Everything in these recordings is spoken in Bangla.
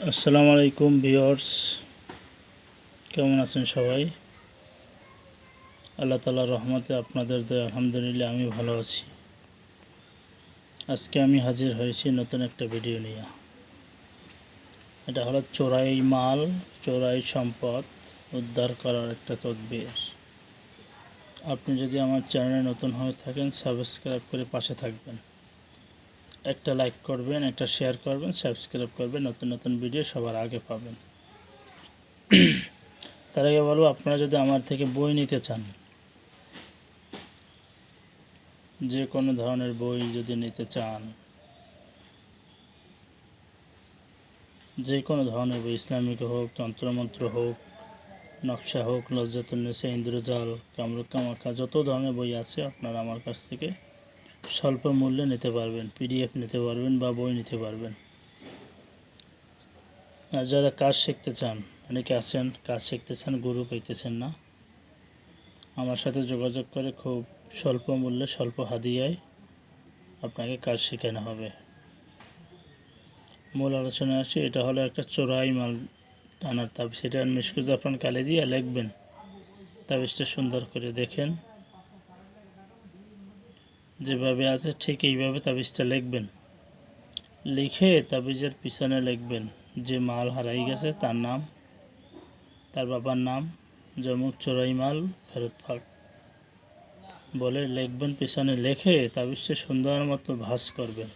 আসসালামু আলাইকুম ভিউয়ার্স, কেমন আছেন সবাই? আল্লাহ তাআলার রহমতে আপনাদের দয়ায় আলহামদুলিল্লাহ আমি ভালো আছি। আজকে আমি হাজির হয়েছি নতুন একটা ভিডিও নিয়ে। এটা হলো চোরাই মাল, চোরাই সম্পদ উদ্ধার করার একটা তদবির। আপনি যদি আমার চ্যানেলে নতুন হয়ে থাকেন সাবস্ক্রাইব করে পাশে থাকবেন, একটা লাইক করবেন, একটা শেয়ার করবেন, সাবস্ক্রাইব করবেন, নতুন নতুন ভিডিও সবার আগে পাবেন। তার আগে বলবো, আপনারা যদি আমার থেকে বই নিতে চান, যে কোনো ধরনের বই যদি নিতে চান, যে কোনো ধরনের বই, ইসলামিক হোক, তন্ত্রমন্ত্র হোক, নকশা হোক, লজ্জাতুন্নেসা, ইন্দ্রজাল, কামরূপ কামাখ্যা, যত ধরনের বই আছে আপনারা আমার কাছ থেকে স্বল্প মূল্যে নিতে পারবেন। পিডিএফ নিতে পারবেন বা বই নিতে পারবেন। আর যারা কাজ শিখতে চান, অনেকে আছেন কাজ শিখতে চান, গুরু পাইতেছেন না, আমার সাথে যোগাযোগ করে খুব স্বল্প মূল্যে, স্বল্প হাদিয়ায় আপনাকে কাজ শেখানো হবে। মূল আলোচনায় আসি। এটা হলো একটা চোরাই মাল টানার তাবিজ। সেটা মিশকু জাফরান কালি দিয়ে লিখবেন। তাবিজটা সুন্দর করে দেখেন, যেভাবে আছে ঠিক এইভাবে তাবিজটা লিখবেন। লিখে তাবিজের পিছনে লিখবেন যে মাল হারাই গেছে তার নাম, তার বাবার নাম, যেমন চোরাই মাল ফেরত পাক বলে লিখবেন। পিছনে লিখে তাবিজটা সুন্দর মতো ভাঁজ করবেন।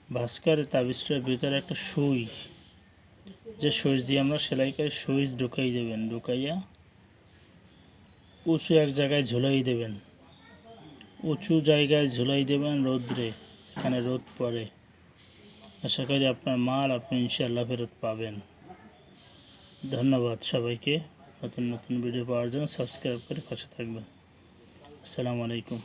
ভাঁজ করে তাবিজটার ভিতরে একটা সুই, যে সুইচ দিয়ে আমরা সেলাই করে, সুইচ ঢুকাই দেবেন। ঢুকাইয়া উঁচু এক জায়গায় ঝুলাই দেবেন। উঁচু জায়গায় ঝুলাই দেবেন রোদ্রে, এখানে রোদ পড়ে। আশা করি আপনার মাল আপনি ইনশাআল্লাহ ফেরত পাবেন। ধন্যবাদ সবাইকে। নতুন নতুন ভিডিও পাওয়ার জন্য সাবস্ক্রাইব করে পাশে থাকবেন। আসসালামু আলাইকুম।